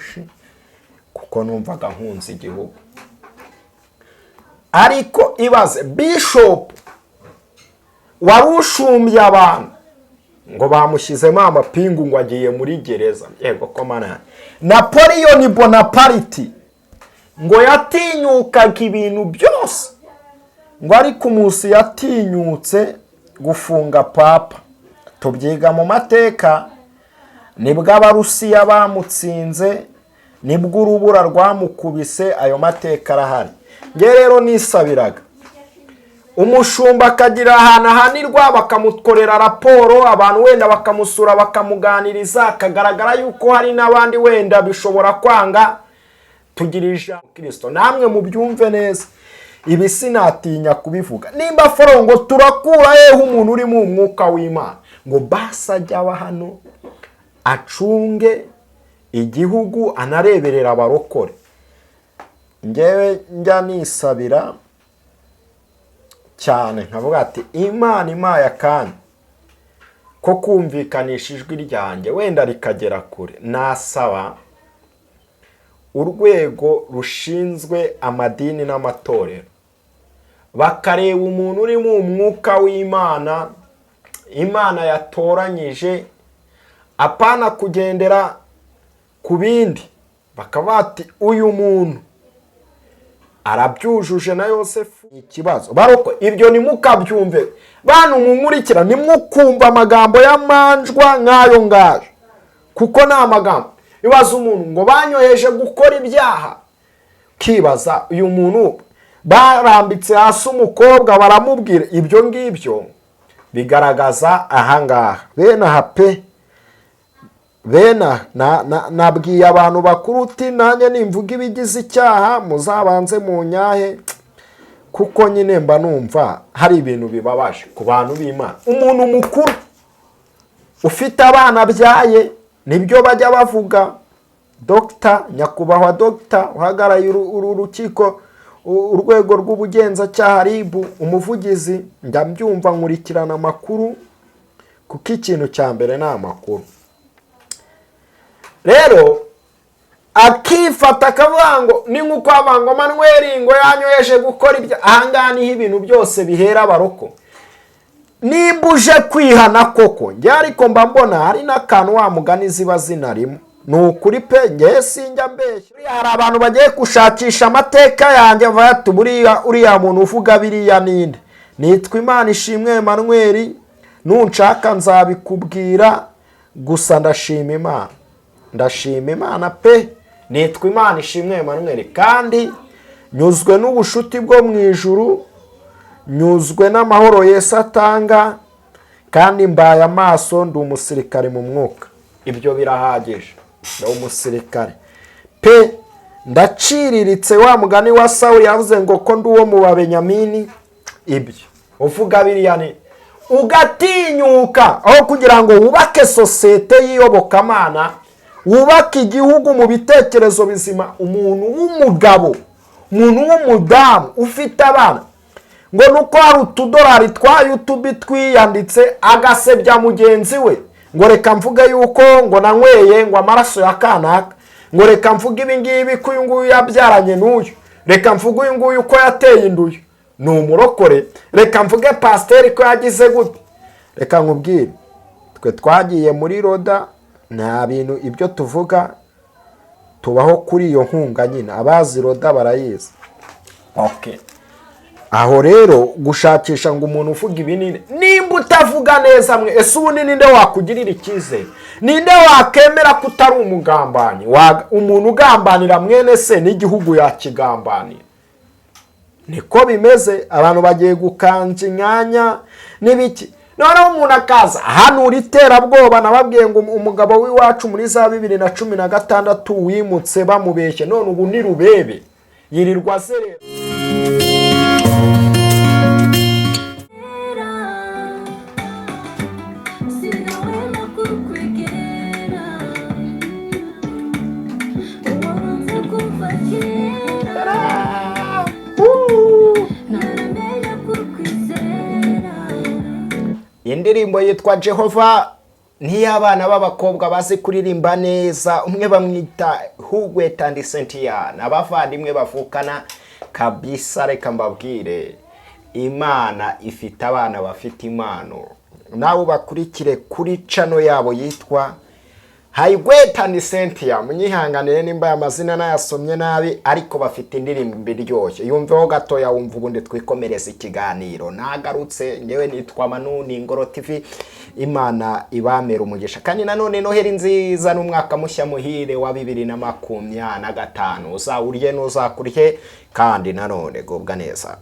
menshi kuko numvaga nkunze igihugu. Ariko ibaze bishop warushumbye abantu ngo bamushyizemo amapingu ngo agiye muri gereza. Yego ko mana. Napoleon Bonaparte ngo yatinyukaga ibintu byose, ngo ariko umunsi yatinyutse gufunga papa. Tubyiga mu mateka, nibwo Abarusiya bamutsinze, nibwo urubura rwamukubise, ayo mateka arahari. Nge rero nisabiraga umushumba akagira ahantu ahanirwa bakamukorera raporo, abantu wenda bakamusura bakamuganiriza, akagaragara yuko hari n'abandi wenda bishobora kwanga, tugirisha Kristo. Namwe mubyumve neza, ibi sinatinya kubivuga. Nimba forongo turakura umuntu uri mu mwuka w'Imana ngo basajya aba hano acunge igihugu anareberera abarokore. Ngewe njya nisabira cyane nkavuga ati Imana imaya kandi ko kumvikanisha ijwi ryanjye wenda rikagera kure. Nasaba urwego rushinzwe amadini n'amatorero bakareba umuntu uri mu mwuka w'Imana, Imana yatoranyije, apana kugendera ku bindi, bakaba bati uyu muntu arabyujuje na Yosefu. Ikibazo baroko ibyo nimukabyumve bantu munkurikira, nimukumva amagambo y'amanjwa nk'ayo ngayo, kuko na amagambo ibaza umuntu ngo banyoheje gukora ibyaha. Kibaza uyu muntu barambitse hasi umukobwa baramubwira ibyo ngibyo, bigaragaza ahangaha bene hape bena nabwiye abantu bakuru uti nanjye nimvuga ibigize icyaha muzabanze mu nyahe, kuko nyine mba numva hari ibintu bibabaje ku bantu b'Imana. Umuntu mukuru ufite abana byaye nibyo bajya bavuga, Dr. Nyakubahwa Dr. uhagaraye urukiko urwego rw'ubugenzacyaha RIB, umuvugizi, ndabyumva nkurikirana amakuru kuko ikintu cya mbere ni amakuru. Rero akifata akavuga ngo ni nkuko abango Manuel ngo yanyoheje gukora ibyo. Ahangaha niho ibintu byose bihera abaroko. Nimba uje kwihana koko, njye ariko mba mbona hari n'akantu wa mugani ziba zinarimo. Ni ukuri pe, njye sinjya mbeshya. Hari abantu bagiye gushakisha amateka yanjye bavuga ati uriya muntu uvuga biriya ninde. Nitwa Imana ishimwe Emmanuel, nunshaka nzabikubwira, gusa ndashima Imana. Ndashima Imana pe, nitwa Imana ishimwe Emmanuel, kandi nyuzwe n'ubushuti bwo mu ijuru, nyuzwe n'amahoro Yesu atanga, kandi mbaye amaso, ndi umusirikare mu mwuka. Ibyo birahagije, ndi umusirikare pe. Ndaciriritse wa mugani wa Sawuli yavuze ngo ko ndi uwo mu Babenyamini. Ibyo uvuga biriya ni ugatinyuka aho kugira ngo wubake sosiyete y'iyobokamana, wubake igihugu mu bitekerezo bizima. Umuntu w'umugabo, umuntu w'umudamu ufite abana, ngo nuko hari $2 twa YouTube twiyanditse agasebya mugenzi we, ngo reka mvuge yuko ngo nanyweye ngo amaraso ya kanaka, ngo reka mvuge ibi ngibi ko uyu nguyu yabyaranye n'uyu, reka mvuge uyu nguyu ko yateye induyo ni umurokore, reka mvuge pasiteri ko yagize gute. Reka nkubwire, twe twagiye muri Roda, nta bintu ibyo tuvuga tubaho kuri iyo nkunga nyine, abazi Roda barayizi. Okay, aho rero gushakisha ngo umuntu uvuga ibinini, nimba utavuga neza mwe, ese ubundi ninde wakugirira icyizere? Ninde wakemera ko utari umugambanyi? Umuntu ugambanira mwene se n'igihugu yakigambanira. Niko bimeze, abantu bagiye gukanja inyanya n'ibiki. Noneho umuntu akaza hano uriterabwoba, nababwiye ngo umugabo w'iwacu muri za 2016 wimutse bamubeshye, none ubu ni rubebe yirirwa serera. Indirimbo yitwa Jehova n'iy'abana b'abakobwa bazi kuririmba neza, umwe bamwita Huguet and Cynthia, abavandimwe bavukana kabisa. Reka mbabwire, Imana ifite abana bafite impano. Nawe bakurikire kuri channel yabo yitwa Huguet and Cynthia, munyihanganire nimba amazina nayasomye nabi, ariko bafite indirimbo iryoshye. Yumveho gatoya wumva ubundi twikomereza ikiganiro. Nagarutse nyewe nitwa Manu Ngoro TV. Imana ibamera umugisha, kandi nanone Noheri nziza n'umwaka mushya muhire wa 2025. Uzawurye n'uzakurye, kandi nanone gubwa neza.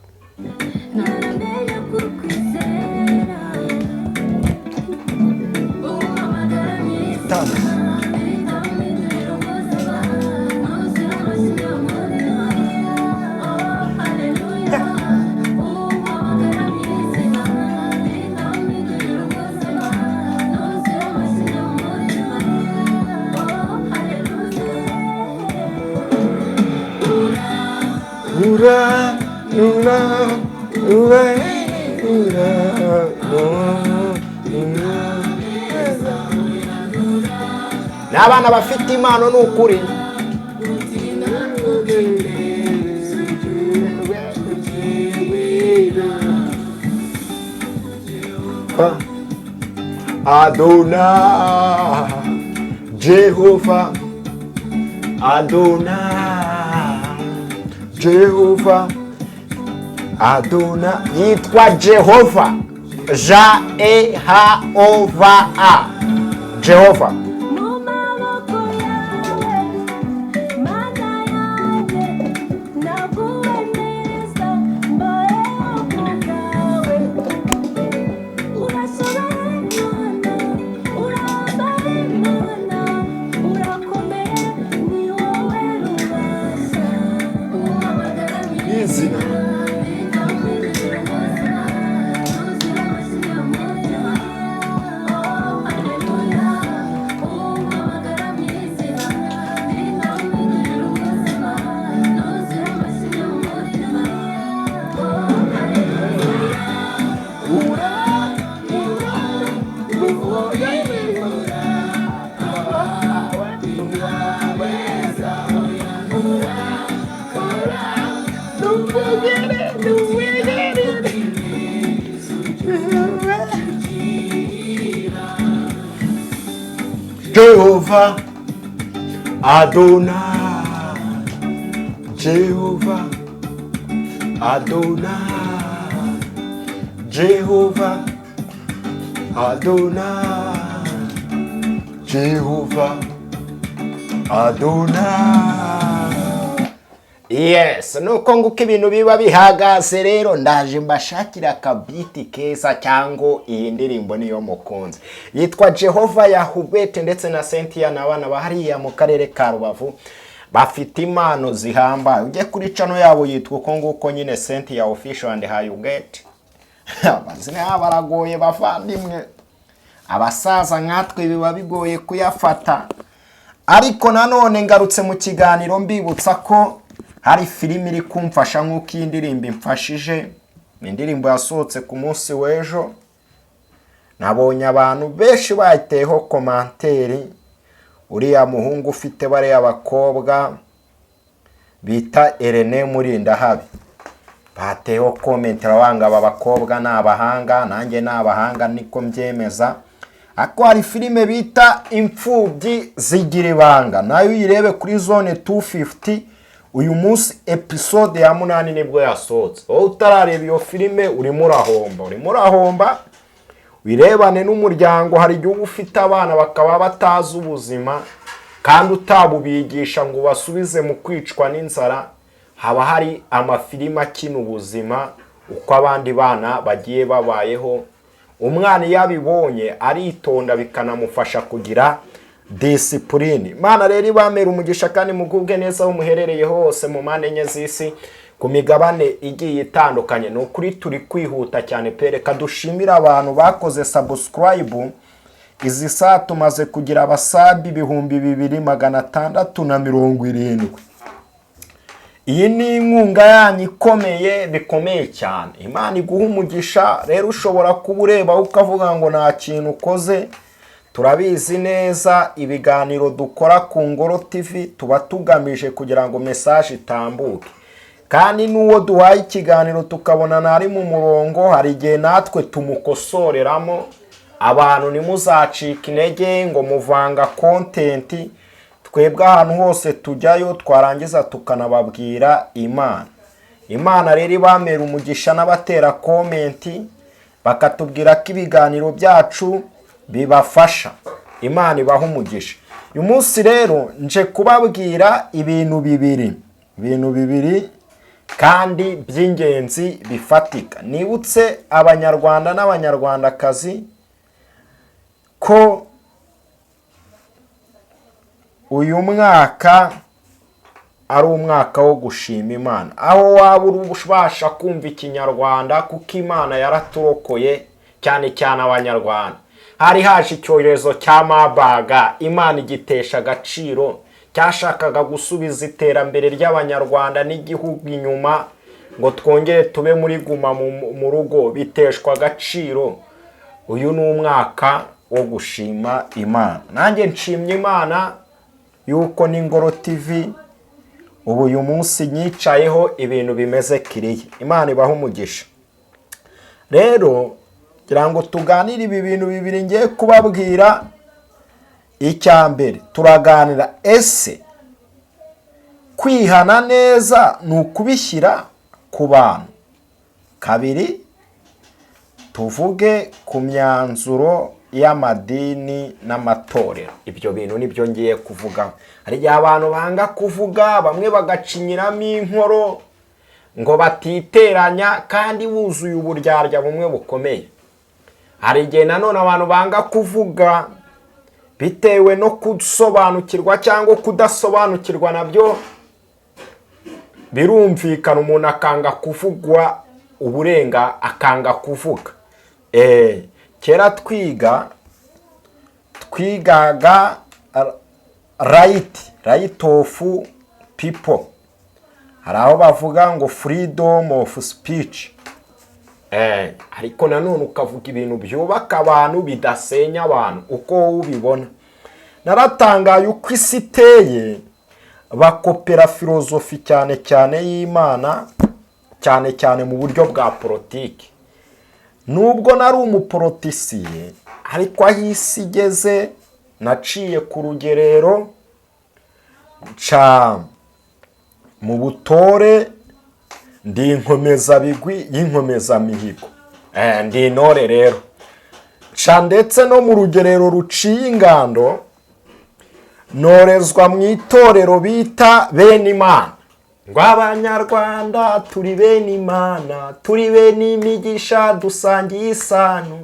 Ura, ura, ura, ura, n'abana bafite impano n'ukuri. Adonai, Jehovah, Adonai, Jehovah, Adonai, yitwa Jehovah, J-E-H-O-V-A, Jehovah. Jehovah, Adonai, Jehovah, Adonai, Jehovah, Adonai, Jehovah, Adonai. Yes, nuko nguko ibintu biba bihagaze rero. Ndaje mbashakira akabiti keza cyangwa iyi ndirimbo niyo mukunze. Yitwa Jehovah ya Huguet ndetse na Cynthia, n'abana bahariya mu karere ka Rubavu bafite impano zihamba. Ujye kuri channel yabo yitwa uko nguko nyine, Cynthia Official and Huguet. Abazina baragoye bavandimwe, abasaza nkatwe biba bigoye kuyafata. Ariko nanone ngarutse mu kiganiro mbibutsa ko hari filimi iri kumfasha nk'uko iyi ndirimbo imfashije. Indirimbo yasohotse ku munsi w'ejo, nabonye abantu benshi bayiteho komanteri. Uriya muhungu ufite bare abakobwa bita Irene Murindahabi, bateho komentera wanga aba bakobwa n'abahanga, nanjye n'abahanga niko mbyemeza. Ako hari filime bita Imfubyi Zigira Ibanga, nayo uyirebe kuri Zone 250. Uyu munsi episode ya 8 nibwo yasohotse. Wowe utarareba iyo filime urimo urahomba. Wirebane n'umuryango. Hari igihugu ufite abana bakaba batazi ubuzima, kandi utabubigisha ngo basubize mu kwicwa n'inzara. Haba hari amafilime akina ubuzima uko abandi bana bagiye babayeho. Umwana yabibonye aritonda bikanamufasha kugira discipline. Mana rero ibamera umugisha kandi mugubwe neza aho muherereye hose mu mpande enye z'isi, ku migabane igiye itandukanye. No kuri turi kwihuta cyane pereka dushimira abantu bakoze subscribe. Izi saa tumaze kugira abasabi 2670. Iyi ni inkunga yanyu ikomeye, bikomeye cyane. Imana iguha umugisha. Rero ushobora kuba ureba ukavuga ngo nta kintu ukoze, turabizi neza ibiganiro dukora ku Ngoro TV tuba tugamije kugira ngo message itambuke, kandi n'uwo duhaye ikiganiro tukabona nari mu murongo, hari igihe natwe tumukosoreramo. Abantu nimuzacika intege ngo muvanga content, twebwe ahantu hose tujyayo twarangiza tukanababwira Imana rero ibamera umugisha n'abatera comment bakatubwira ko ibiganiro byacu bibafasha. Imana ibaha umugisha. Uyu munsi rero nje kubabwira ibintu bibiri kandi by'ingenzi bifatika. Nibutse abanyarwanda n'abanyarwandakazi ko uyu mwaka ari umwaka wo gushima Imana. Aho waba ubasha kumva ikinyarwanda, kuko Imana yaraturokoye cyane cyane abanyarwanda. Hari haje icyorezo cya Mabaga, Imana igitesha agaciro, cyashakaga gusubiza iterambere ry'abanyarwanda n'igihugu inyuma ngo twongere tube muri guma mu rugo, biteshwa agaciro. Uyu ni umwaka wo gushima Imana. Nanjye nshimye Imana yuko n'Ingoro TV ubu uyu munsi nyicayeho ibintu bimeze kiriya. Imana ibaha umugisha. Rero kugira ngo tuganire ibi bintu bibiri ngiye kubabwira, icya mbere turaganira ese kwihana neza ni ukubishyira ku bantu. Kabiri tuvuge ku myanzuro y'amadini n'amatorero. Ibyo bintu nibyo ngiye kuvuga. Hari igihe abantu banga kuvuga, bamwe bagacinyiramo inkoro ngo batiteranya kandi buzuye uburyarya bumwe bukomeye. Hari igihe nanone abantu banga kuvuga bitewe no kusobanukirwa cyangwa kudasobanukirwa, nabyo birumvikana. Umuntu akanga kuvugwa uburenga, akanga kuvuga. Kera twigaga right of people. Hari aho bavuga ngo freedom of speech. Ariko nanone ukavuga ibintu byubaka abantu bidasenya abantu uko ubibona. Naratangaye uko isi iteye, bakopera filozofi cyane cyane y'Imana, cyane cyane mu buryo bwa politiki. Nubwo nari umuporotisiye, ariko aho isi igeze naciye ku rugerero nca mu butore, ndi inkomezabigwi y'inkomezamihigo. Ndi intore rero. Nca ndetse no mu rugerero ruciye ingando, norezwa mu itorero bita bene Imana. Ngo abanyarwanda turi bene Imana, turi bene imigisha, dusangiye isano.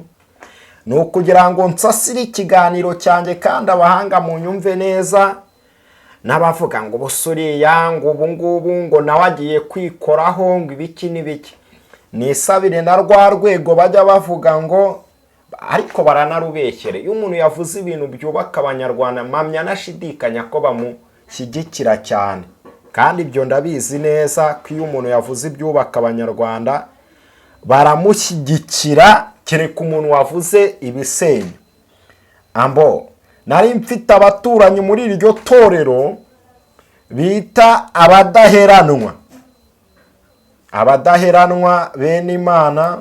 Ni ukugira ngo nsasire ikiganiro cyanjye kandi abahanga mu nyumve neza, n'abavuga ngo busuriya ngo ubu ngubu ngo nawe agiye kwikoraho ngo ibiki n'ibiki. Nisabire na rwa rwego bajya bavuga ngo, ariko baranarubeshyere. Iyo umuntu yavuze ibintu byubaka abanyarwanda, mpamya nashidikanya ko bamushyigikira cyane. Kandi ibyo ndabizi neza ko iyo umuntu yavuze ibyubaka abanyarwanda baramushyigikira, kereka umuntu wavuze ibisenya. Nari mfite abaturanyi muri iryo torero bita abadaheranwa. Abadaheranwa bene Imana.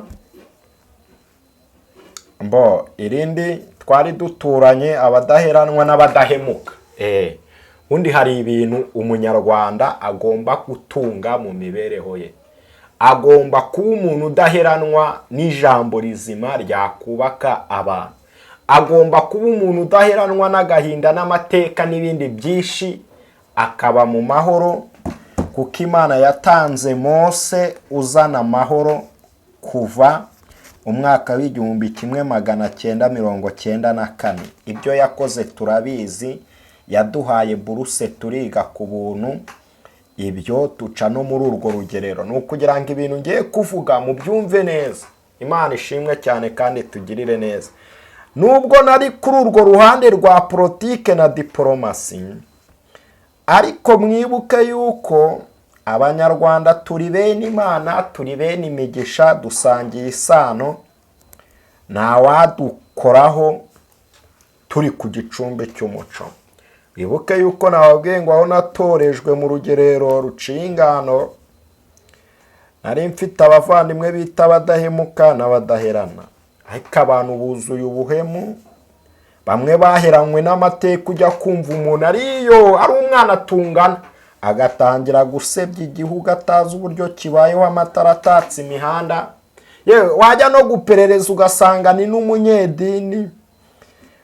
Irindi twari duturanye abadaheranwa n'abadahemuka. Undi hari ibintu umunyarwanda agomba gutunga mu mibereho ye. Agomba kuba umuntu udaheranwa n'ijambo rizima ryakubaka abantu. Agomba kuba umuntu udaheranwa n'agahinda n'amateka n'ibindi byinshi, akaba mu mahoro, kuko Imana yatanze Mose uzana amahoro kuva umwaka w'1994. Ibyo yakoze turabizi. Yaduhaye buruse turiga ku buntu. Ibyo tuca no muri urwo rugerero. Ni ukugira ngo ibintu ngiye kuvuga mu byumve neza. Imana ishimwe cyane kandi tugirire neza. Nubwo nari kuri urwo ruhande rwa politike na diplomasi, ariko mwibuke yuko abanyarwanda turi bene Imana, turi bene imigisha, dusangiye isano. Nta wadukoraho turi ku gicumbi cy'umuco. Wibuke yuko nababwiye ngo aho natorejwe mu rugerero ruciye ingano nari mfite abavandimwe bita abadahemuka n'abadaherana, ariko abantu buzuye ubuhemu. Bamwe baheranywe n'amateka, ujya kumva umuntu ariyo ari umwana tungana agatangira gusebya igihugu atazi uburyo kibayeho, amatara atatse imihanda, yewe wajya no guperereza ugasanga ni n'umunyedini.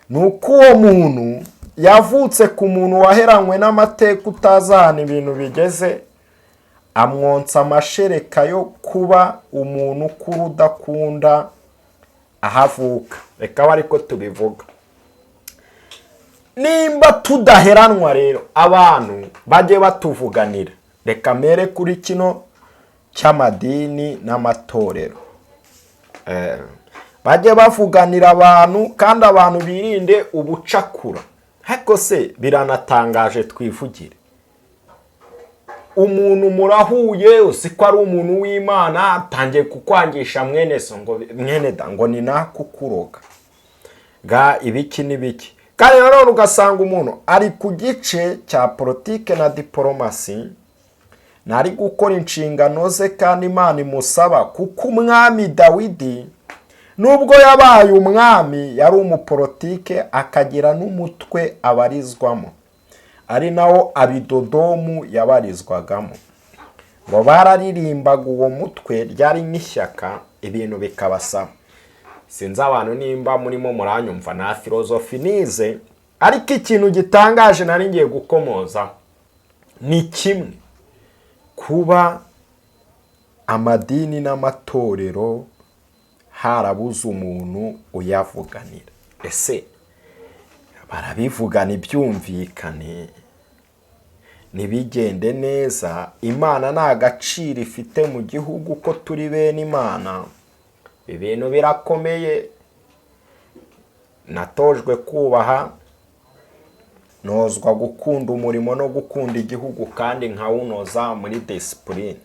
Nuko uwo muntu yavutse ku muntu waheranywe n'amateka utazi ahantu ibintu bigeze, amwonsa amashereka yo kuba umuntu ukuri udakunda ahavuka. Reka ariko tubivuga, nimba tudaheranwa rero abantu bajye batuvuganira. Reka mere kuri kino cy'amadini n'amatorero, bajye bavuganira abantu kandi abantu birinde ubucakura. Ariko se biranatangaje, twivugire umuntu murahuye uzi ko ari umuntu w'Imana atangiye kukwangisha mwene so ngo mwene da ngo ni nakukuroga ga ibiki n'ibiki. Kandi rero ugasanga umuntu ari ku gice cya politike na diplomasi, nari gukora inshingano ze kandi Imana imusaba, kuko umwami Dawidi nubwo yabaye umwami yari umupolitike akagira n'umutwe abarizwamo, ari nawo Abidodomu yabarizwagamo. Ngo bararirimbaga uwo mutwe, ryari n'ishyaka, ibintu bikabasaba. Sinzi abantu nimba murimo muranyumva, na filozofi nize, ariko ikintu gitangaje nari ngiye gukomoza ni kimwe: kuba amadini n'amatorero harabuze umuntu uyavuganira. Ese barabivugana ibyumvikane, nibigende neza? Imana nta gaciro ifite mu gihugu ko turi bene Imana? Ibintu birakomeye. Natojwe kubaha, nozwa gukunda umurimo no gukunda igihugu kandi nkawunoza muri discipline.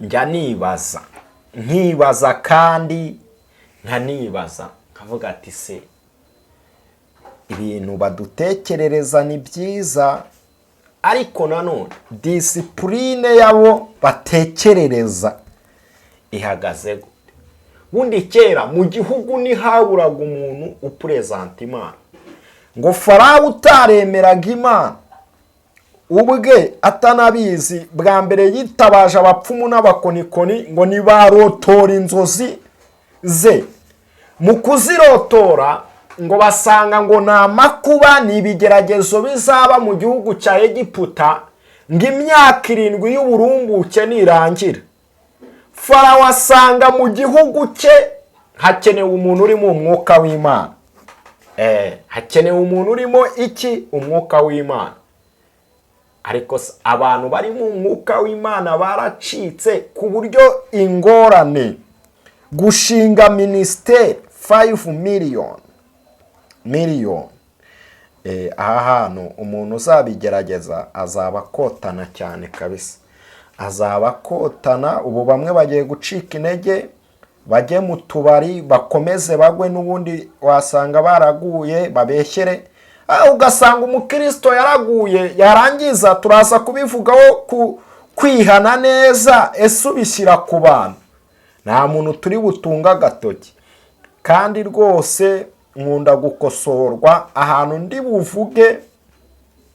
Njya nkibaza kandi nkanibaza, nkavuga ati se ibintu badutekerereza ni byiza, ariko nanone discipline yabo batekerereza ihagaze gute? Bundi kera mu gihugu ntihaburaga umuntu upresenta Imana. Ngo Farawo utaremeraga Imana ubwe atanabizi, bwa mbere yitabaje abapfumu n'abakonikoni ngo nibarotora inzozi ze. Mu kuzirotora ngo basanga ngo nta makuba n'ibigeragezo bizaba mu gihugu cya Egiputa ngo imyaka 7 y'uburumbuke nirangira. Farawo asanga mu gihugu cye hakenewe umuntu uri mu mwuka w'Imana. Hakenewe umuntu urimo iki? Umwuka w'Imana. Ariko abantu bari mu mwuka w'Imana baracitse ku buryo ingorane gushinga ministeri 5 million. Aha hantu umuntu uzabigerageza azaba kotana cyane kabisa, azaba kotana. Ubu bamwe bagiye gucika intege, bajye mu tubari bakomeze bagwe, n'ubundi wasanga baraguye babeshyere. Ugasanga umukristo yaraguye, yarangiza turaza kubivugaho kwihana neza. Ese ubishyira ku bantu? Nta muntu turi butunga agatoki. Kandi rwose nkunda gukosorwa ahantu ndi buvuge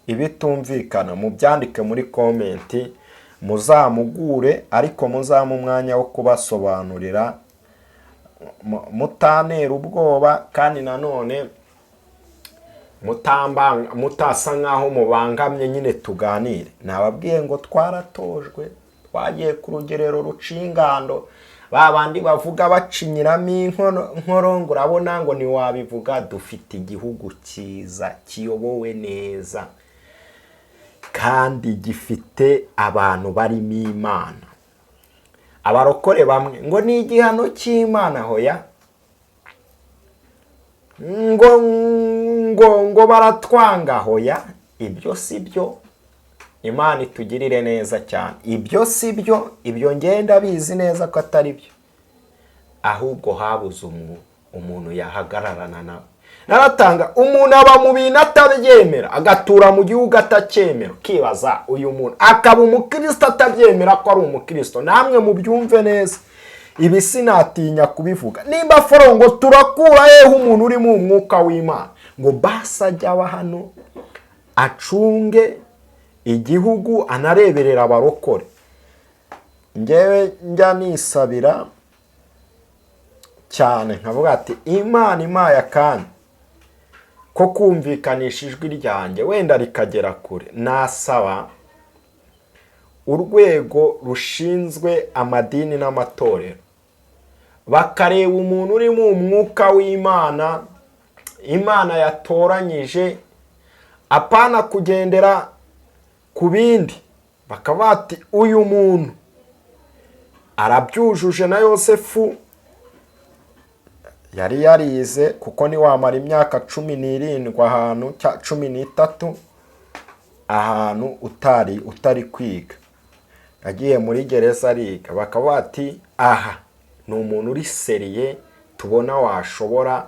ibitumvikana, mubyandike muri komenti muzamugure, ariko muzamu umwanya wo kubasobanurira, mutanera ubwoba kandi nanone mutasa nkaho mubangamye. Nyine tuganire. Nababwiye ngo twaratojwe, twagiye ku rugerero rucingando, babandi bavuga bacinyiramo inkorongo, urabona ngo ntiwabivuga. Dufite igihugu cyiza kiyobowe neza kandi gifite abantu barimo Imana. Abarokore bamwe ngo ni igihano cy'Imana, hoya ngo baratwanga, hoya ibyo si byo. Imana itugirire neza cyane. Ibyo si byo, ibyo ngenda bizi neza ko atari byo. Ahubwo habuze umuntu yahagararana nawe. naratanga umuntu aba mu bintu atabyemera agatura mu gihugu atacyemera kibaza uyu muntu akaba umukristo atabyemera ko ari umukristo. Namwe mubyumve neza, ibi sinatinya kubivuga. Nimba forongo turakura umuntu uri mu mwuka w'Imana ngo basajya aba hano acunge igihugu anareberera abarokore, ngewe njya nisabira cyane nkavuga ati Imana impaye akanya ko kumvikanisha ijwi ryanjye wenda rikagera kure, nasaba urwego rushinzwe amadini n'amatorero bakareba umuntu uri mu mwuka w'Imana, Imana yatoranyije, apana kugendera ku bindi, bakaba bati uyu muntu arabyujuje na Yosefu yari yarize, kuko ni wamara imyaka 17 ahantu 13 ahantu utari kwiga, agiye muri gereza ariga, bakaba bati aha ni umuntu uri seriye tubona washobora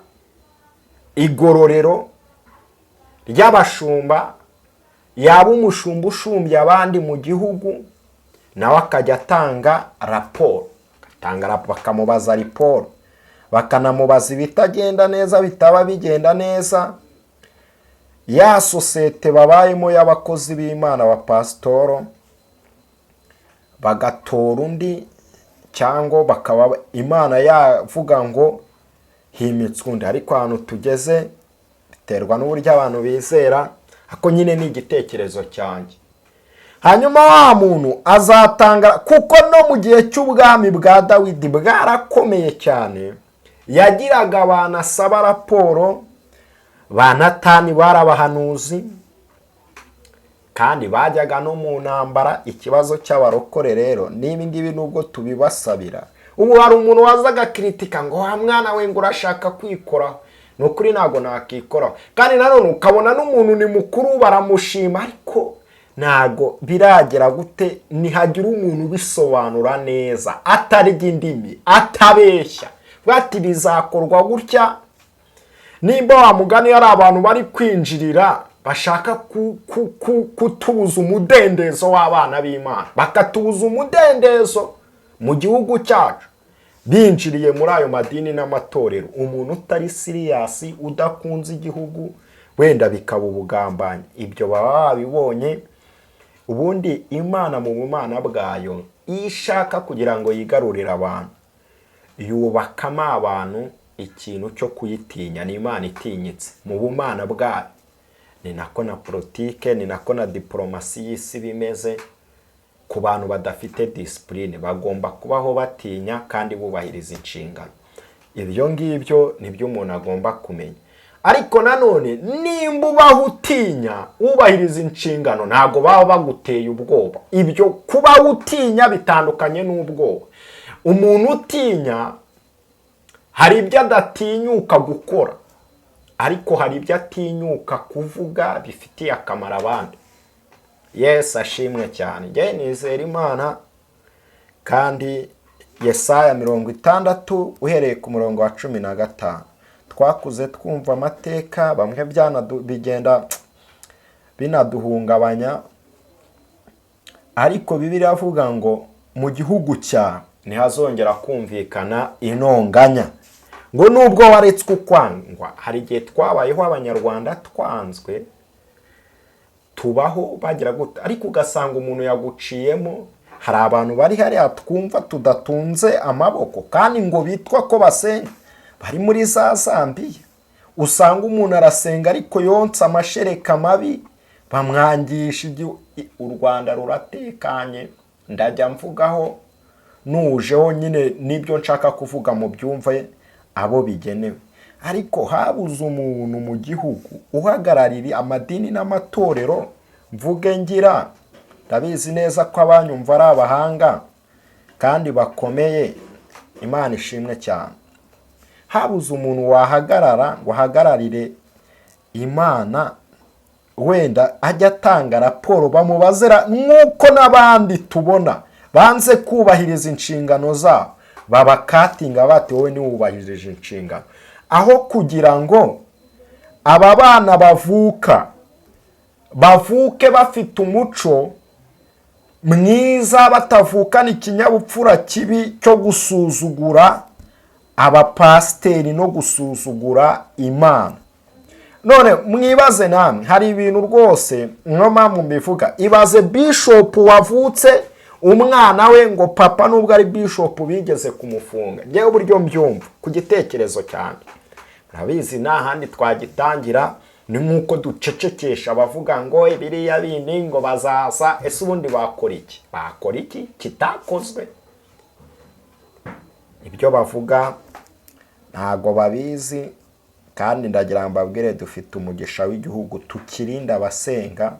igororero ry'abashumba, yaba umushumba ushumbye abandi mu gihugu, nawe akajya atanga raporo, bakamubaza raporo, bakanamubaza ibitagenda neza bitaba bigenda neza, ya sosiyete babayemo y'abakozi b'Imana wa pasitoro bagatora undi, cyangwa bakaba Imana yavuga ngo himitswe undi. Ariko ahantu tugeze biterwa n'uburyo abantu bizera, ako nyine ni igitekerezo cyanjye. Hanyuma wa muntu azatanga, kuko no mu gihe cy'ubwami bwa Dawidi bwarakomeye cyane, yagiraga abantu asaba raporo, ba Natani barabahanuzi, kandi bajyaga no mu ntambara. Ikibazo cy'abarokore rero n'ibi ngibi nubwo tubibasabira, ubu hari umuntu wazaga kritika ngo wa mwana we ngo urashaka kwikoraho, nukuri ntago nakikoraho, kandi nanone ukabona n'umuntu ni mukuru baramushima, ariko ntago biragera gute nihagira umuntu bisobanura neza, atarya indimi, atabeshya bati bizakorwa gutya. Nimba wa mugani ari abantu bari kwinjirira bashaka kutubuza umudendezo w'abana b'Imana, bakatubuza umudendezo mu gihugu cyacu, binjiriye muri ayo madini n'amatorero, umuntu utari serious udakunze igihugu, wenda bikaba ubugambanyi. Ibyo baba babibonye. Ubundi Imana mu bumana bwayo ishaka kugira ngo yigarurire abantu, yubakamo abantu ikintu cyo kuyitinya. ni Imana itinyitse mu bumana bwayo. Ni nako na politike, ni nako na diplomasi y'isi bimeze. Ku bantu badafite discipline bagomba kubaho batinya kandi bubahiriza inshingano. Ibyo ngibyo nibyo umuntu agomba kumenya. Ariko nanone nimba ubaho utinya ubahiriza inshingano, ntago baba baguteye ubwoba. Ibyo kuba utinya bitandukanye n'ubwoba. Umuntu utinya hari ibyo adatinyuka gukora, ariko hari ibyo atinyuka kuvuga bifitiye akamaro abandi. Yes, ashimwe cyane. Nge nizera Imana, kandi Yesaya 60 uhereye ku murongo wa 15, twakuze twumva amateka, bamwe bigenda binaduhungabanya, ariko Bibiliya avuga ngo mu gihugu cya ntihazongera kumvikana intonganya, ngo nubwo waretswe ukwangwa. Hari igihe twabayeho abanyarwanda twanzwe, tubaho bagira gute, ariko ugasanga umuntu yaguciyemo. Hari abantu bari hariya twumva tudatunze amaboko, kandi ngo bitwa ko basenga, bari muri za Zambiya. Usanga umuntu arasenga ariko yonsa amashereka mabi, bamwangisha. U Rwanda ruratekanye, ndajya mvugaho nujeho nyine nibyo nshaka kuvuga mu byumve abo bigenewe. Ariko habuze umuntu mu gihugu uhagararira amadini n'amatorero, mvuge ngira, ndabizi neza ko abanyumva ari abahanga kandi bakomeye, Imana ishimwe cyane. Habuze umuntu wahagarara ngo ahagararire Imana, wenda ajya atanga raporo bamubazira, nk'uko n'abandi tubona banze kubahiriza inshingano zabo, babakatinga bati wowe niwubahirije inshingano, aho kugira ngo aba bana bavuke bafite umuco mwiza, batavukana ikinyabupfura kibi cyo gusuzugura abapasiteri no gusuzugura Imana. None mwibaze namwe, hari ibintu rwose nko mpamvu mbivuga, ibaze bishop wavutse umwana we ngo papa nubwo ari bishop bigeze kumufunga. Ngewe uburyo mbyumva ku gitekerezo cyane, murabizi nta handi twagitangira, ni nk'uko ducecekesha abavuga ngo biriya bindi ngo bazaza. Ese ubundi bakora iki? Bakora iki kitakozwe? Ibyo bavuga ntago babizi, kandi ndagira ngo mbabwire dufite umugisha w'igihugu tukirinda abasenga.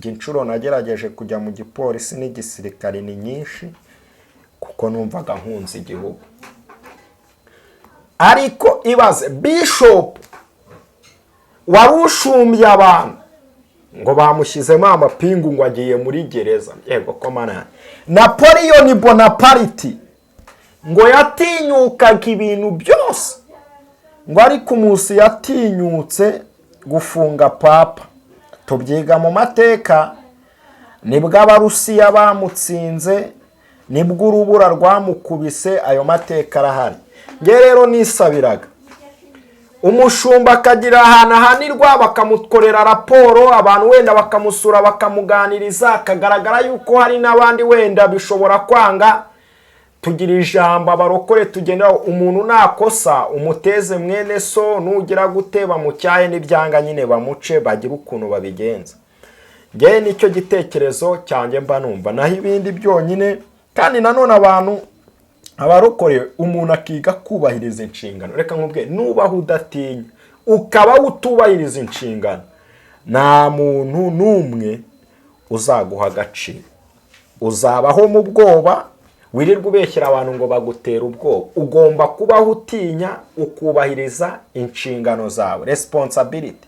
Inshuro nagerageje kujya mu gipolisi n'igisirikare ni nyinshi kuko numvaga nkunze igihugu. Ariko ibaze bishop warushumbye abantu ngo bamushyizemo amapingu ngo agiye muri gereza. Yego ko mana, Napoleon Bonaparte ngo yatinyukaga ibintu byose, ngo ariko umunsi yatinyutse gufunga papa. Tubyiga mu mateka, nibwo Abarusiya bamutsinze, nibwo urubura rwamukubise. Ayo mateka arahari. Nge rero nisabiraga umushumba akagira ahantu ahanirwa, bakamukorera raporo, abantu wenda bakamusura bakamuganiriza, akagaragara yuko hari n'abandi wenda bishobora kwanga, tugira ijambo abarokore tugenderaho. Umuntu nakosa umuteze mwene so, nugira gute bamucyahe, n'ibyanga nyine bamuce, bagira ukuntu babigenza. Nge nicyo gitekerezo cyanjye mba numva. Naho ibindi byonyine, kandi nanone abantu abarokore umuntu akiga kubahiriza inshingano. Reka nkubwe, nubaho udatinya ukaba utubahiriza inshingano, nta muntu n'umwe uzaguha agaciro. Uzabaho mu bwoba, wirirwa ubeshyira abantu ngo bagutera ubwoba. Ugomba kubaho utinya, ukubahiriza inshingano zawe, responsibility.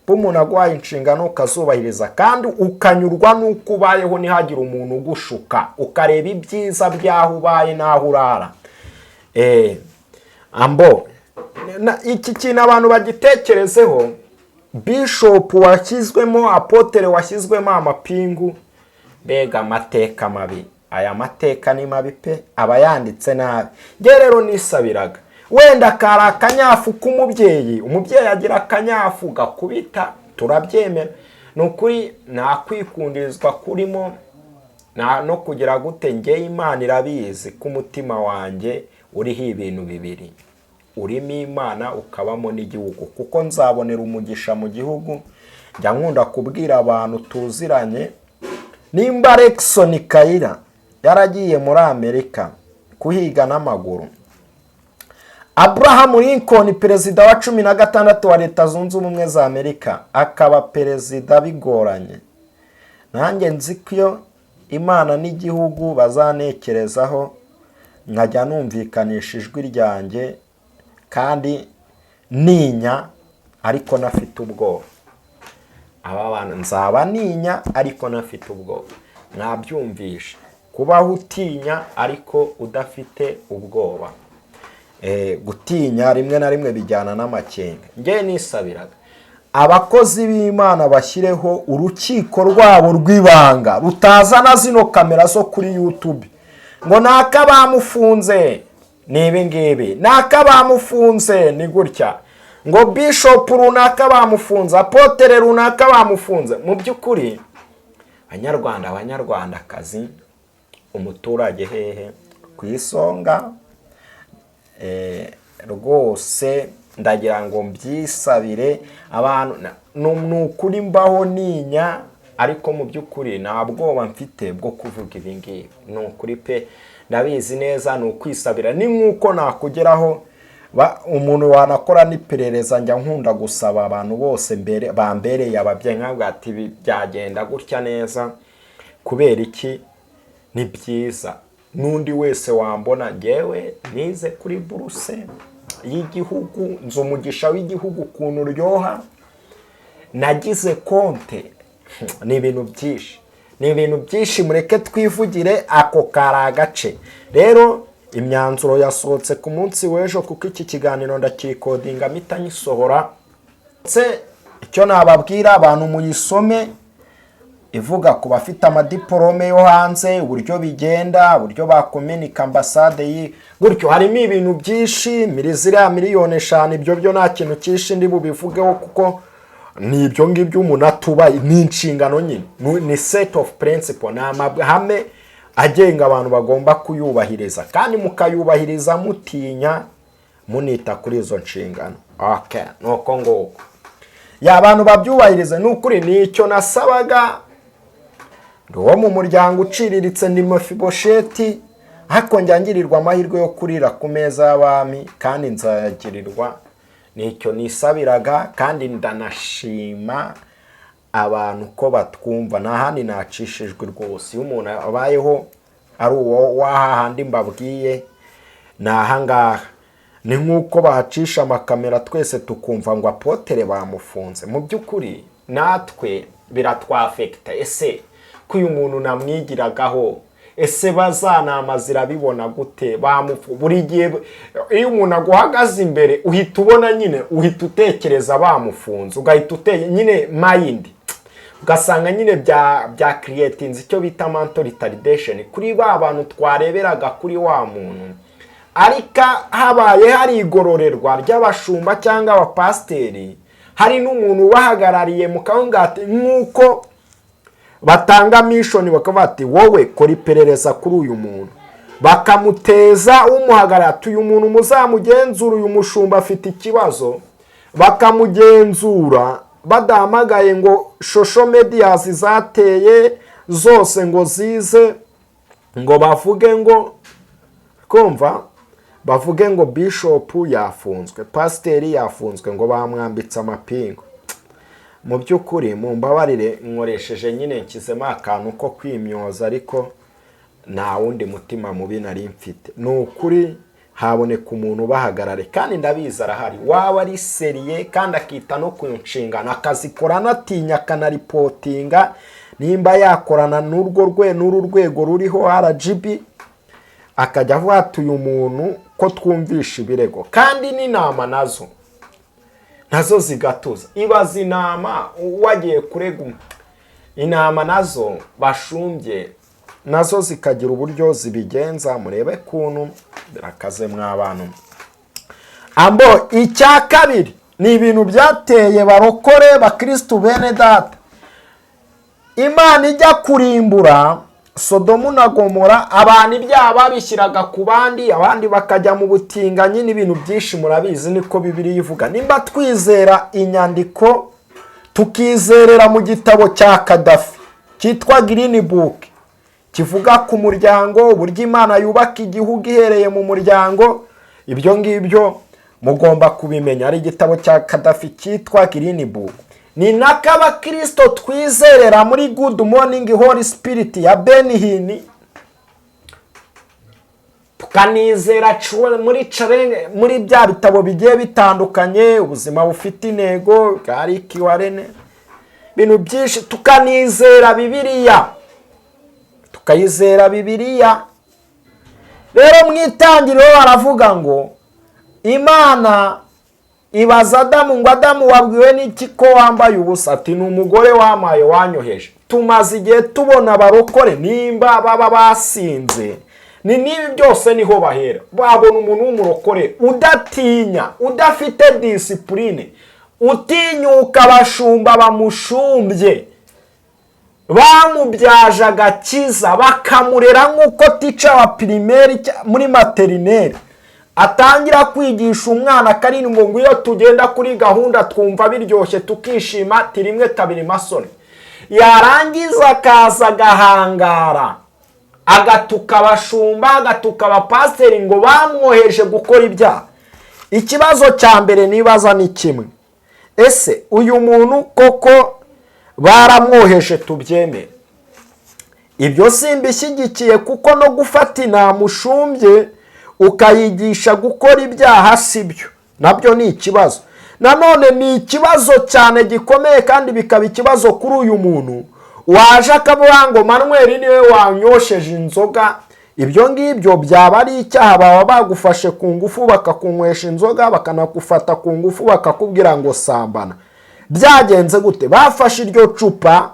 Umuntu aguhaye inshingano ukazubahiriza, kandi ukanyurwa n'uko ubayeho, ntihagire umuntu ugushuka, ukareba ibyiza byaho ubaye n'aho urara. Iki kintu abantu bagitekerezeho. Bishop washyizwemo, apotere washyizwemo amapingu, mbega amateka mabi. Aya mateka ni mabi pe, aba yanditse nabi. Nge rero nisabiraga, wenda kari akanyafu k'umubyeyi, umubyeyi agira akanyafu gakubita, turabyemera. Ni ukuri nta kwikundirizwa kurimo, no kugira gute. Nge Imana irabizi ko umutima wanjye uriho ibintu bibiri, urimo Imana ukabamo n'igihugu, kuko nzabonera umugisha mu gihugu. Njya nkunda kubwira abantu tuziranye, nimba Lexon Kayira yaragiye muri Amerika kuhiga n'amaguru, Abraham Lincoln perezida wa 16 wa Leta Zunze Ubumwe za Amerika akaba perezida bigoranye, nanjye nzi ko Imana n'igihugu bazanekerezaho, nkajya numvikanisha ijwi ryanjye kandi ninya ariko nafite ubwoba. Aba bana nzaba ninya ariko nafite ubwoba. Mwabyumvisha, kubaho utinya ariko udafite ubwoba. Gutinya rimwe na rimwe bijyana n'amakenga. Nge nisabiraga abakozi b'Imana bashyireho urukiko rwabo rw'ibanga, rutazana zino kamera zo kuri YouTube ngo naka bamufunze ni ibi ngibi, naka bamufunze ni gutya, ngo bishop runaka bamufunze, apotere runaka bamufunze. Mu by'ukuri abanyarwandakazi, umuturage hehe ku isonga. Rwose ndagira ngo mbyisabire abantu, nukuri mbaho ninya, ariko mu by'ukuri nta bwoba mfite bwo kuvuga ibi ngibi. Nukuri pe, ndabizi neza ni ukwisabira. Ni nk'uko nakugeraho umuntu wanakora n'iperereza, njya nkunda gusaba abantu bose bambereye ababyeyi nkabwo ati byagenda gutya neza, kubera iki ni byiza. N'undi wese wambona, ngewe nize kuri buruse y'igihugu, nzi umugisha w'igihugu ukuntu uryoha, nagize konte. Ni ibintu byinshi, mureke twivugire ako kari agace. Rero imyanzuro yasohotse ku munsi w'ejo, kuko iki kiganiro ndakikodinga mpita nyisohora. icyo nababwira abantu muyisome, ivuga ku bafite amadiporome yo hanze uburyo bigenda, uburyo bakominika ambasade gutyo. Harimo ibintu byinshi, ziriya miliyoni 5, ibyo byo nta kintu cyinshi ndi bubivugeho kuko ni ibyo ngibyo umuntu atubaye, ni inshingano nyine, ni set of principle, ni amahame agenga abantu bagomba kuyubahiriza, kandi mukayubahiriza mutinya, munita kuri izo nshingano. Okay, nuko ngoko abantu babyubahirize. Nukuri nicyo nasabaga, wo mu muryango uciriritse ndi Mefibosheti, ariko njyangirirwa amahirwe yo kurira ku meza y'abami, kandi nzayagirirwa. Nicyo nisabiraga, kandi ndanashima abantu ko batwumva. Nta handi nacishijwe rwose. Iyo umuntu abayeho ari uwo wahahandi mbabwiye, ni ahangaha. Ni nk'uko bahacisha amakamera twese tukumva ngo Apotre bamufunze. Mu by'ukuri natwe biratwafekita. Ese ko uyu muntu namwigiragaho, ese bazanamazira bibona gute? Buri gihe iyo umuntu aguhagaze imbere uhita ubona nyine, uhita utekereza bamufunze, ugahita nyine mind, ugasanga nyine bya creating icyo bita mental retardation kuri ba bantu twareberaga kuri wa muntu. Ariko habaye hari igororerwa ry'abashumba cyangwa abapasteri, hari n'umuntu ubahagarariye mu kawungati, nk'uko batanga mission bakavuga ati wowe kora iperereza kuri uyu muntu, bakamuteza umuhagarara, uyu muntu muzamugenzura, uyu mushumba afite ikibazo, bakamugenzura badahamagaye ngo social media zateye zose ngo zize ngo bavuge ngo kumva, bavuge ngo bishop yafunzwe, pasteri yafunzwe, ngo bamwambitse amapingu. Mu by'ukuri mumbabarire, nkoresheje nyine nkizemo akantu ko kwimyoza, ariko nta wundi mutima mubi nari mfite. Ni ukuri haboneka umuntu ubahagarare, kandi ndabizi arahari, waba ari seriye kandi akita no ku nshingano, akazikora anatinya, akanaripotinga nimba yakorana n'uru rwego ruriho RGB, akajya avuga ati uyu muntu ko twumvisha ibirego. Kandi n'inama nazo zigatuza. Ibaza inama wagiye kurega, inama nazo bashumbye nazo zikagira uburyo zibigenza. Murebe kuntu birakaze mw'abantu. Ambo icya kabiri ni ibintu byateye barokore bakristo bene data, Imana ijya kurimbura Sodomu na Gomora, abantu ibyaha babishyiraga ku bandi, abandi bakajya mu butinganyi n'ibintu byinshi. Murabizi niko Bibiliya ivuga. Nimba twizera inyandiko, tukizerera mu gitabo cya Kadafi cyitwa Green Book, kivuga ku muryango, uburyo Imana yubaka igihugu ihereye mu muryango, ibyo ngibyo mugomba kubimenya. Ari igitabo cya Kadafi cyitwa Green Book. Ni nakaba Kristo twizerera muri Good Morning Holy Spirit ya Benihini, tukanizera muri bya bitabo bigiye bitandukanye, ubuzima bufite intego, Rick Warren, bintu byinshi. Tukanizera Bibiliya, tukayizera Bibiliya. Rero mu itangiriro baravuga ngo Imana ibaza Adamu ngo Adamu wabwiwe n'iki ko wambaye ubusa? Ati ni umugore wamaye wanyoheje. Tumaze igihe tubona abarokore nimba baba basinze, ni nibi byose niho bahera. Babona umuntu w'umurokore udatinya, udafite discipline, utinyuka abashumba bamushumbye, bamubyaje agakiza, bakamurera nk'uko tica wa primaire muri materineri atangira kwigisha umwana karindwi ngo iyo tugenda kuri gahunda twumva biryoshye tukishima, ati rimwe kabiri masoni. Yarangiza akaza agahangara, agatuka abashumba, agatuka abapasiteri ngo bamwoheje gukora ibyaha. Ikibazo cya mbere nibaza ni kimwe, ese uyu muntu koko baramwoheje tubyemere? Ibyo simbishyigikiye, kuko no gufata inama ushumbye ukayigisha gukora ibyaha sibyo, nabyo ni ikibazo. Nanone ni ikibazo cyane gikomeye, kandi bikaba ikibazo kuri uyu muntu waje akavuga ngo Manuel niwe wanyosheje inzoga. Ibyo ngibyo byaba ari icyaha, baba bagufashe ku ngufu bakakunywesha inzoga, bakanakufata ku ngufu bakakubwira ngo sambana. byagenze gute? Bafashe iryo cupa,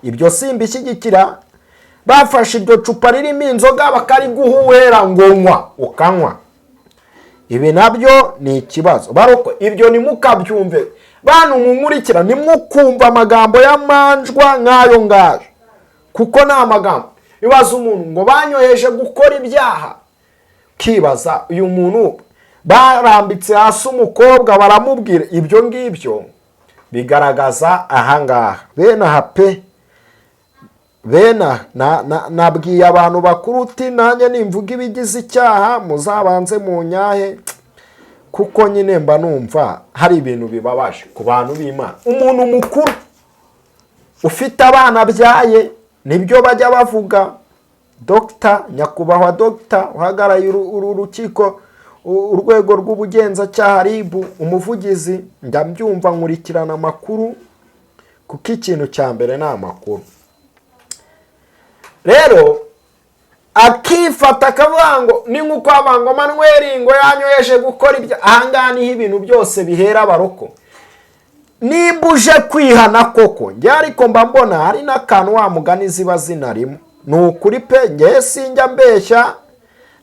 ibyo simbishyigikira, bafashe iryo cupa ririmo inzoga bakariguhuhera ngo nywa, ukanywa. Ibi nabyo ni ikibazo. Baroko ibyo nimukabyumve, bantu munkurikira, nimukumva amagambo y'amanjwa nk'ayo ngayo, kuko ni amagambo ibaza umuntu ngo banyoheje gukora ibyaha. Kibaza uyu muntu barambitse hasi umukobwa baramubwira ibyo ngibyo, bigaragaza ahangaha bene aha pe. Bena nabwiye abantu bakuru uti nanjye nimvuga ibigize icyaha muzabanze mu nyahe, kuko nyine mba numva hari ibintu bibabaje ku bantu b'Imana. Umuntu mukuru ufite abana byaye nibyo bajya bavuga, Dr. Nyakubahwa Dr. uhagaraye uru rukiko, urwego rw'ubugenzacyaha RIB, umuvugizi, njya mbyumva nkurikirana amakuru, kuko ikintu cya mbere ni amakuru. Rero akifata akavuga ngo ni nk'uko abango Manuel ngo yanyoheje gukora ibyo. Ahangaha niho ibintu byose bihera abaroko. Niba uje kwihana koko, njye ariko mba mbona hari n'akantu wa mugani ziba zinarimo. Ni ukuri pe, njye sinjya mbeshya,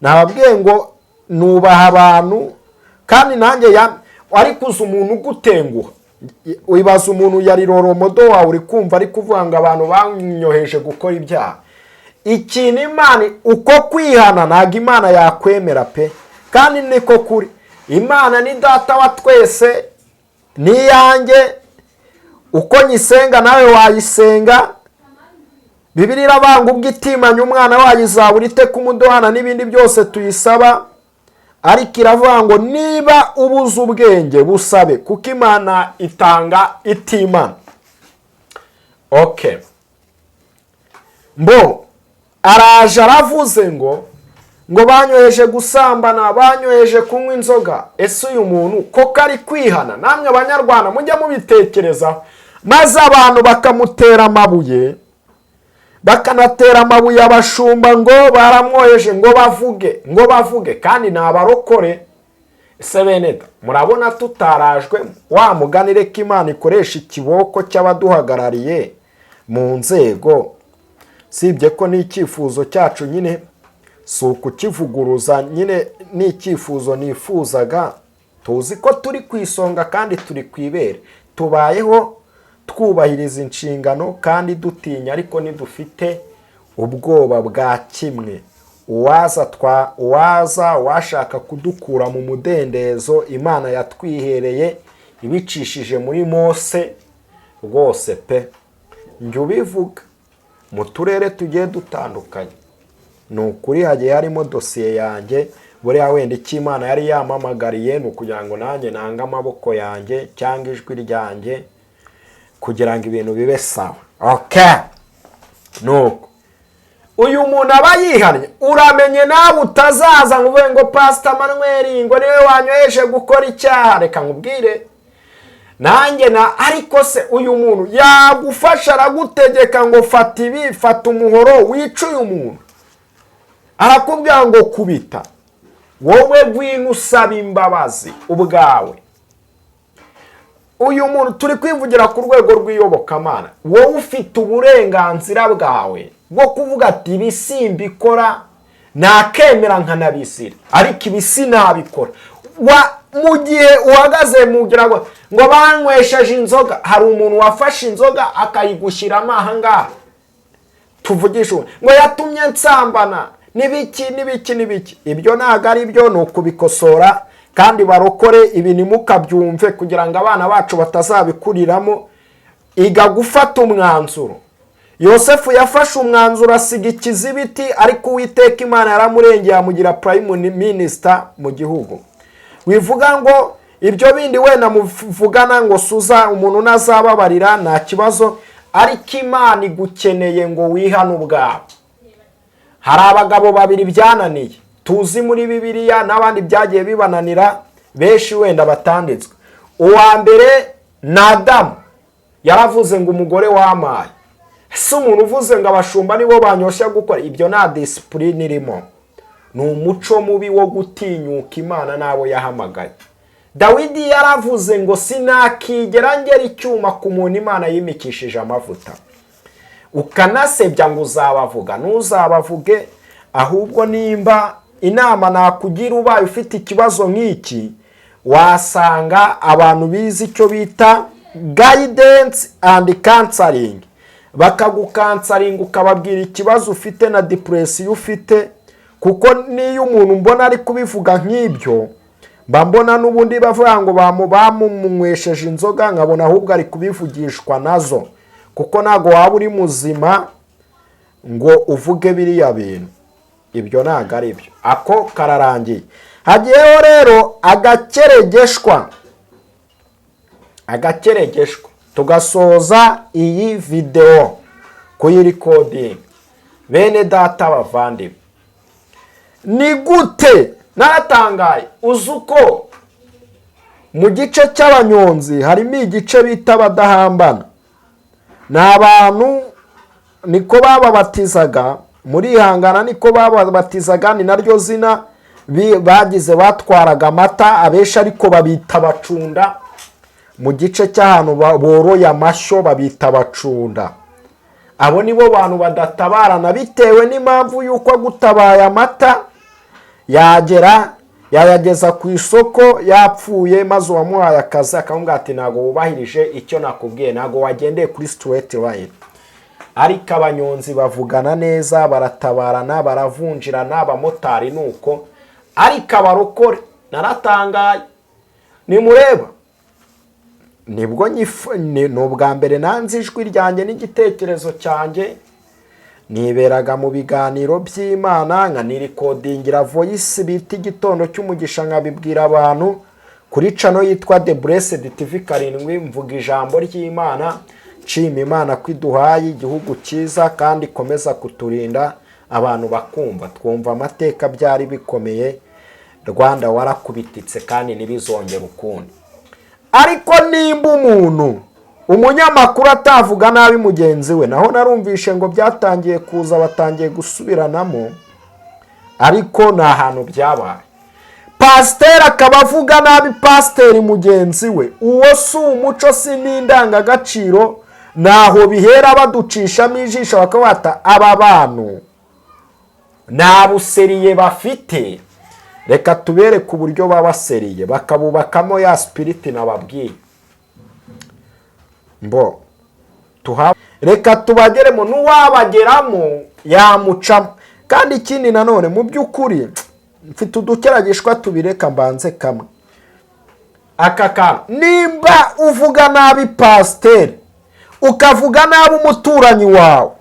nababwiye ngo nubaha abantu, kandi nanjye ariko uzi umuntu ugutenguha. Wibaza umuntu yari roromodo wawe uri kumva ari kuvuga ngo abantu banyoheje gukora ibyaha. Ikintu Imana uko kwihana ntabwo Imana yakwemera pe, kandi niko kuri. Imana ni data wa twese, ni yanjye, uko nyisenga nawe wayisenga. Bibiliya irabanga ubwo itimanya umwana wayo izabura ite kumuduhana n'ibindi byose tuyisaba. Ariko iravuga ngo niba ubuze ubwenge busabe, kuko Imana itanga itimana. Okay, mbo araje aravuze ngo banyoheje gusambana, banyoheje kunywa inzoga. Ese uyu muntu koko ari kwihana? Namwe abanyarwanda mujya mubitekerezaho, maze abantu bakamutera amabuye, bakanatera amabuye abashumba ngo baramwoheje ngo bavuge, kandi ni abarokore. Ese bene murabona tutarajwe wa muganire ko Imana ikoresha ikiboko cy'abaduhagarariye mu nzego? Sibye ko ni icyifuzo cyacu nyine, si ukukivuguruza nyine, ni icyifuzo nifuzaga. Tuzi ko turi ku isonga kandi turi kwibere, tubayeho twubahiriza inshingano kandi dutinya, ariko nidufite ubwoba bwa kimwe. Uwaza washaka kudukura mu mudendezo Imana yatwihereye ibicishije muri Mose, rwose pe njye ubivuga mu turere tugiye dutandukanye. Ni ukuri hagiye harimo dosiye yanjye, buriya wenda icyo Imana yari yamamagariye ni ukugira ngo nanjye nange amaboko yanjye cyangwa ijwi ryanjye kugira ngo ibintu bibe sawa. Okay, nuko uyu muntu aba yihannye. Uramenye nawe utazaza ngo uvuge ngo Pastor Manuel ngo niwe wanyoheje gukora icyaha. Reka nkubwire nanjye ariko se uyu muntu yagufasha aragutegeka ngo fata ibi, fata umuhoro wica uyu muntu, arakubwira ngo kubita. Wowe gwino usaba imbabazi ubwawe. Uyu muntu turi kwivugira ku rwego rw'iyobokamana, wowe ufite uburenganzira bwawe bwo kuvuga ati ibi simbikora, nakemera nkanabisira, ariko ibi sinabikora. Mu gihe uhagaze mugira ngo banywesheje inzoga, hari umuntu wafashe inzoga akayigushyiramo ahangaha, tuvugisha ngo yatumye nsambana n'ibiki. Ibyo ntabwo ari byo, ni ukubikosora. Kandi barokore ibi ntimukabyumve kugira ngo abana bacu batazabikuriramo. Iga gufata umwanzuro. Yosefu yafashe umwanzuro asiga ikizibiti, ariko Uwiteka Imana yaramurengeye amugira prime minister mu gihugu. Wivuga ngo ibyo bindi wenda muvugana ngo suza umuntu nazababarira, nta kibazo, ariko Imana igukeneye ngo wihane ubwawe. Hari abagabo babiri byananiye tuzi muri Bibiliya, n'abandi byagiye bibananira benshi wenda batanditswe. Uwa mbere ni Adamu, yaravuze ngo umugore wamaye. Ese umuntu uvuze ngo abashumba nibo banyoshya gukora ibyo, nta discipline irimo. Ni umuco mubi wo gutinyuka Imana n'abo yahamagaye. Dawidi yaravuze ngo sinakigera ngera icyuma ku muntu Imana yimikishije amavuta. Ukanasebya ngo uzabavuga, ntuzabavuge, ahubwo nimba inama nakugira ubaye ufite ikibazo nk'iki, wasanga abantu bizi icyo bita guidance and counseling, bakagukansaringa ukababwira ikibazo ufite na depression ufite, kuko niyo umuntu mbona ari kubivuga nk'ibyo mbona n'ubundi bavuga ngo bamunywesheje inzoga, nkabona ahubwo ari kubivugishwa nazo, kuko ntago waba uri muzima ngo uvuge biriya bintu. Ibyo ntago ari byo. Ako kararangiye. Hagiyeho rero agakeregeshwa tugasoza iyi video kuyirecording. Bene data bavandimwe, ni gute naratangaye uzuko mu gice cy'abanyonzi harimo igice bita abadahambana. Ni abantu niko bababatizaga, muri ihangana niko bababatizaga, ni naryo zina bagize batwaraga amata abesha, ariko babita bacunda. Mu gice cy'ahantu boroye amashyo babita bacunda. Abo nibo bantu badatabarana bitewe n'impamvu yuko gutabaye amata yayageza ku isoko yapfuye, maze uwamuhaye akazi akamubwira ati ntago wubahirije icyo nakubwiye, ntago wagendeye kuri straight line. Ariko abanyonzi bavugana neza, baratabarana, baravunjirana, abamotari nuko. Ariko abarokore naratangaye, nimureba nibwo n'ubwa mbere nanze ijwi ryanjye n'igitekerezo cyanjye, niberaga mu biganiro by'Imana nkanirikodingira voice bita igitondo cy'umugisha, nkabibwira abantu kuri channel yitwa The Blessed TV 7, mvuga ijambo ry'Imana, nshima Imana kwiduhaye igihugu cyiza kandi komeza kuturinda, abantu bakumva twumva amateka byari bikomeye, Rwanda warakubititse kandi nibizongera ukundi. Ariko nimba umunyamakuru atavuga nabi mugenzi we, naho narumvishe ngo byatangiye kuza, batangiye gusubiranamo, ariko nta hantu byabaye. Pasiteri akaba avuga nabi pasiteri mugenzi we, uwo si umuco, si n'indangagaciro, naho bihera baducishamo ijisho bakabata aba bantu nta buseriye bafite. Reka tubere ku buryo babaseriye, bakabubakamo ya spirit nababwiye. Reka tubageremo, n'uwabageramo yamucamo. Kandi ikindi nanone mu by'ukuri mfite udukeragishwa tubireka mbanze kamwe. Akaka nimba uvuga nabi pasiteri, ukavuga nabi umuturanyi wawe,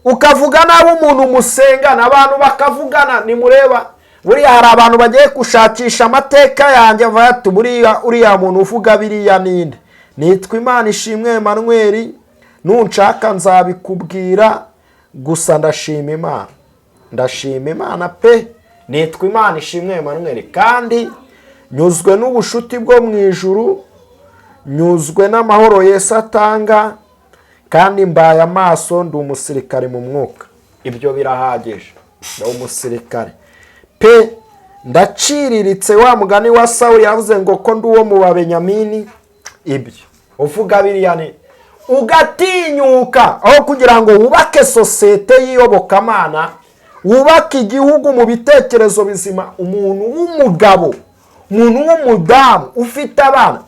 ukavuga nabi umuntu musengana, abantu bakavugana, nimureba buriya hari abantu bagiye gushakisha amateka yanjye bati uriya muntu uvuga biriya ninde. Nitwa Imana ishimwe Emmanuel, nunshaka nzabikubwira, gusa ndashima Imana pe. Nitwa Imana ishimwe Emmanuel, kandi nyuzwe n'ubushuti bwo mu ijuru, nyuzwe n'amahoro Yesu atanga, kandi mbaye amaso, ndi umusirikare mu mwuka. Ibyo birahagije, ndi umusirikare pe. Ndaciriritse, wa mugani wa Sawuli yavuze ngo ko ndi uwo mu Babenyamini. Ibyo uvuga biriya ni ugatinyuka, aho kugira ngo wubake sosiyete y'iyobokamana, wubake igihugu mu bitekerezo bizima. Umuntu w'umugabo, umuntu w'umudamu ufite abana,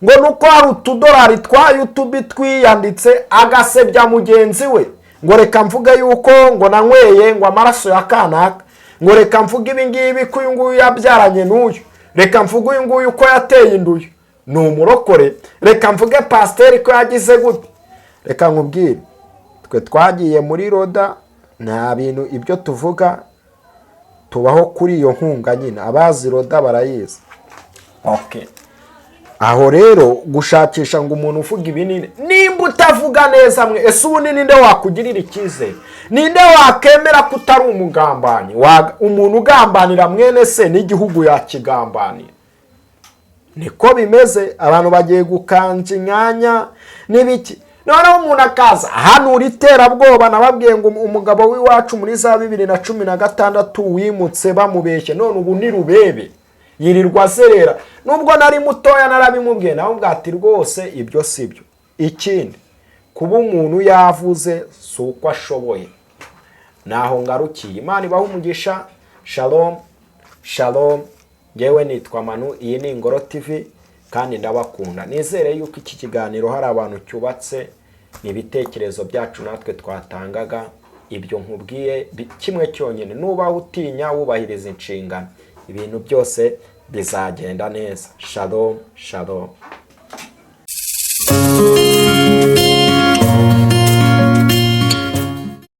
ngo nuko hari $2 twa YouTube twiyanditse, agasebya mugenzi we, ngo reka mvuge yuko ngo nanyweye ngo amaraso ya kanaka, ngo reka mvuge ibi ngibi ko uyu nguyu yabyaranye n'uyu, reka mvuge uyu nguyu uko yateye induyo, ni umurokore, reka mvuge pasiteri ko yagize gute. Reka nkubwire, twe twagiye muri Roda, nta bintu ibyo tuvuga tubaho kuri iyo nkunga nyine, abazi Roda barayizi. Okay, aho rero gushakisha ngo umuntu uvuga ibinini, nimba utavuga neza mwe, ese ubundi ninde wakugirira icyizere? Ninde wakemera ko utari umugambanyi? Umuntu ugambanira mwene se n'igihugu yakigambanira. Niko bimeze, abantu bagiye gukanja inyanya n'ibiki. Noneho umuntu akaza ahanura iterabwoba. Nababwiye ngo umugabo w'iwacu muri za 2016 wimutse bamubeshye, none ubu ni Rubebe yirirwa azerera. Nubwo nari mutoya narabimubwiye nawe bwati rwose ibyo sibyo. Ikindi kuba umuntu yavuze si uko ashoboye. Naho ngarukiye. Imana ibahe umugisha. Shalom shalom. Ngewe nitwa Manu, iyi ni Ingoro TV kandi ndabakunda. Nizere yuko iki kiganiro hari abantu cyubatse, n'ibitekerezo byacu natwe twatangaga. Ibyo nkubwiye kimwe cyonyine, nuba utinya wubahiriza inshingano, ibintu byose bizagenda neza. Shalom shalom.